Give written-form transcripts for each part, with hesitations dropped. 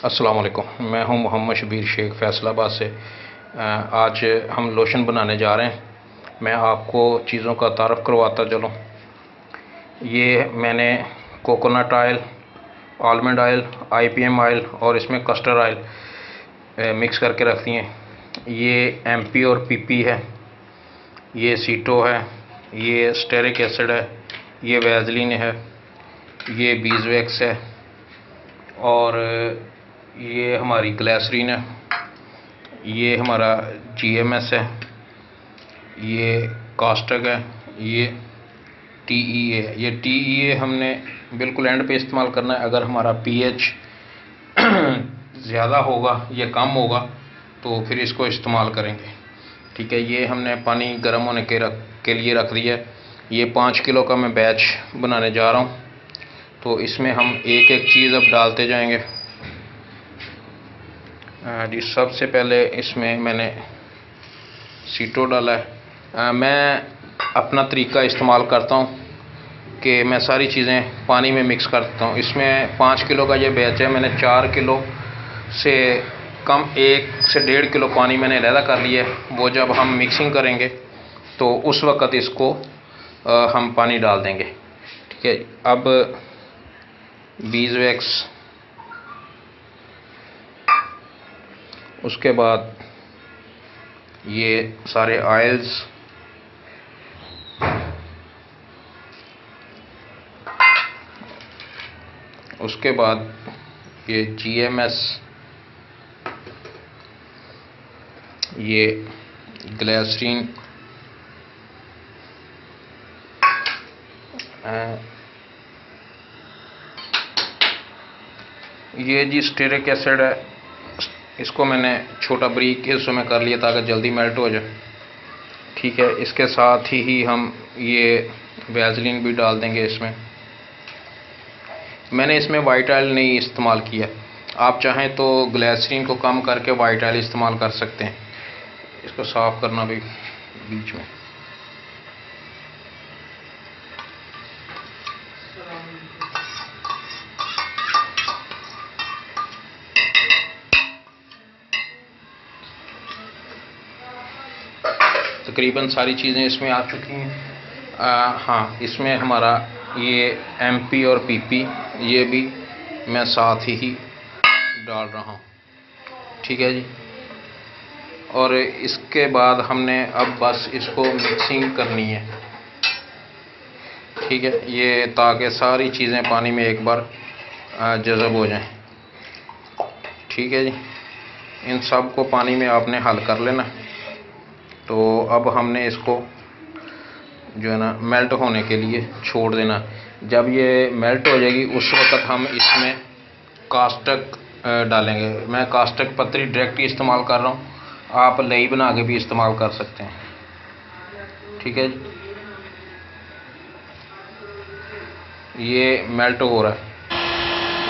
अस्सलाम वालेकुम। मैं हूं मोहम्मद शबीर शेख फैसलाबाद से। आज हम लोशन बनाने जा रहे हैं। मैं आपको चीज़ों का तारफ़ करवाता चलूँ। ये मैंने coconut oil, almond oil, IPM oil और इसमें कस्टर्ड ऑयल मिक्स करके रख दिए हैं। ये MP और PP है, ये सीटो है, ये स्टेरिक एसिड है, ये वैज़लीन है, ये बीजवैक्स है और ये हमारी ग्लिसरीन है, ये हमारा GMS है, ये कास्टिक है, ये TEA है। ये TEA हमने बिल्कुल एंड पे इस्तेमाल करना है। अगर हमारा pH ज़्यादा होगा या कम होगा तो फिर इसको इस्तेमाल करेंगे। ठीक है, ये हमने पानी गर्म होने के लिए रख दिया है। ये 5 किलो का मैं बैच बनाने जा रहा हूँ, तो इसमें हम एक एक चीज़ अब डालते जाएंगे। जी, सबसे पहले इसमें मैंने सीटो डाला है। मैं अपना तरीका इस्तेमाल करता हूँ कि मैं सारी चीज़ें पानी में मिक्स करता हूँ। इसमें 5 किलो का ये बैच है, मैंने 4 किलो से कम 1 से 1.5 किलो पानी मैंने अलहदा कर लिया है। वो जब हम मिक्सिंग करेंगे तो उस वक़्त इसको हम पानी डाल देंगे। ठीक है, अब बीजवैक्स, उसके बाद ये सारे ऑयल्स, उसके बाद ये GMS, ये ग्लिसरीन, ये जी स्टेरिक एसिड है। इसको मैंने छोटा बारीक हिस्सों में कर लिया ताकि जल्दी मेल्ट हो जाए। ठीक है, इसके साथ ही हम ये वैज़लीन भी डाल देंगे इसमें। मैंने इसमें वाइट ऑयल नहीं इस्तेमाल किया। आप चाहें तो ग्लिसरीन को कम करके वाइट ऑयल इस्तेमाल कर सकते हैं। इसको साफ़ करना भी बीच में। तकरीबन सारी चीज़ें इसमें आ चुकी हैं। हाँ, इसमें हमारा ये MP और PP ये भी मैं साथ ही डाल रहा हूँ। ठीक है जी, और इसके बाद हमने अब बस इसको मिक्सिंग करनी है। ठीक है, ये ताकि सारी चीज़ें पानी में एक बार जज़ब हो जाएं। ठीक है जी, इन सब को पानी में आपने हल कर लेना। तो अब हमने इसको जो है ना मेल्ट होने के लिए छोड़ देना। जब ये मेल्ट हो जाएगी उस वक़्त हम इसमें कास्टिक डालेंगे। मैं कास्टिक पत्ती डायरेक्ट ही इस्तेमाल कर रहा हूँ, आप लई बना के भी इस्तेमाल कर सकते हैं। ठीक है जी, ये मेल्ट हो रहा है।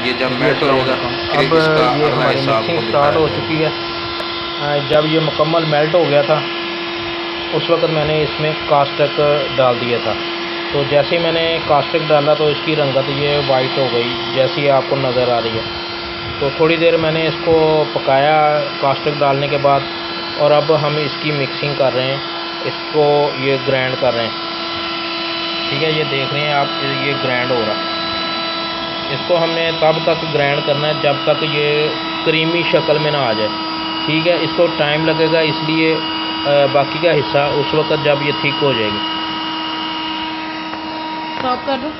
ये जब जी मेल्ट हो अस्सलाम जाएगा वालेकुम। फिर अब इसका ये अगला हमारी हिस्सा मिक्सिंग आपको स्टार्ट दिखाया हो जाएगा। चुकी है। जब ये मुकम्मल मेल्ट हो गया था उस वक़्त मैंने इसमें कास्टिक डाल दिया था। तो जैसे ही मैंने कास्टिक डाला तो इसकी रंगत ये वाइट हो गई, जैसी आपको नज़र आ रही है। तो थोड़ी देर मैंने इसको पकाया कास्टिक डालने के बाद, और अब हम इसकी मिक्सिंग कर रहे हैं, इसको ये ग्राइंड कर रहे हैं। ठीक है, ये देख रहे हैं आप, ये ग्राइंड हो रहा है। इसको हमने तब तक ग्राइंड करना है जब तक ये क्रीमी शक्ल में ना आ जाए। ठीक है, इसको टाइम लगेगा, इसलिए बाकी का हिस्सा उस वक्त जब ये थिक हो जाएगी। स्टॉप कर दो।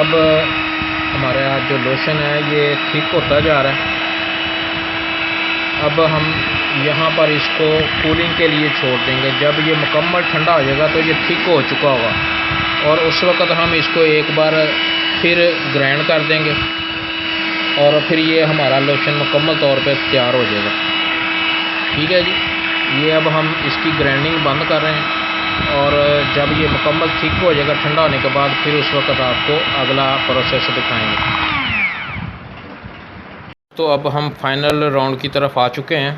अब हमारा जो लोशन है ये थिक होता जा रहा है। अब हम यहाँ पर इसको कूलिंग के लिए छोड़ देंगे। जब ये मुकम्मल ठंडा हो जाएगा तो ये थिक हो चुका होगा और उस वक़्त हम इसको एक बार फिर ग्राइंड कर देंगे और फिर ये हमारा लोशन मुकम्मल तौर पे तैयार हो जाएगा। ठीक है जी, ये अब हम इसकी ग्राइंडिंग बंद कर रहे हैं और जब ये मुकम्मल थिक हो जाएगा ठंडा होने के बाद फिर उस वक़्त आपको अगला प्रोसेस दिखाएंगे। तो अब हम फाइनल राउंड की तरफ आ चुके हैं।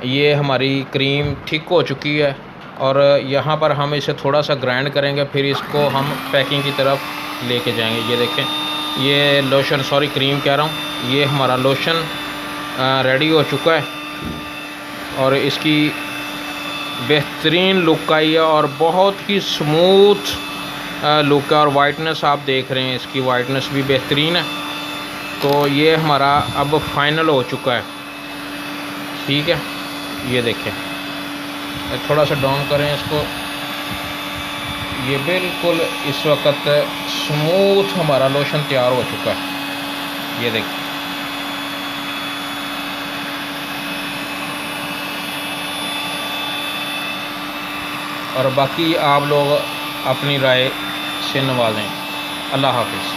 ये हमारी क्रीम थिक हो चुकी है और यहाँ पर हम इसे थोड़ा सा ग्राइंड करेंगे, फिर इसको हम पैकिंग की तरफ लेके जाएंगे। ये देखें, ये लोशन, सॉरी क्रीम कह रहा हूँ, ये हमारा लोशन रेडी हो चुका है और इसकी बेहतरीन लुक आई है और बहुत ही स्मूथ लुक है और वाइटनेस आप देख रहे हैं, इसकी वाइटनेस भी बेहतरीन है। तो ये हमारा अब फाइनल हो चुका है। ठीक है, ये देखें, थोड़ा सा डाउन करें इसको, ये बिल्कुल इस वक्त स्मूथ हमारा लोशन तैयार हो चुका है। ये देखें, और बाकी आप लोग अपनी राय से नवाजें। अल्लाह हाफिज़।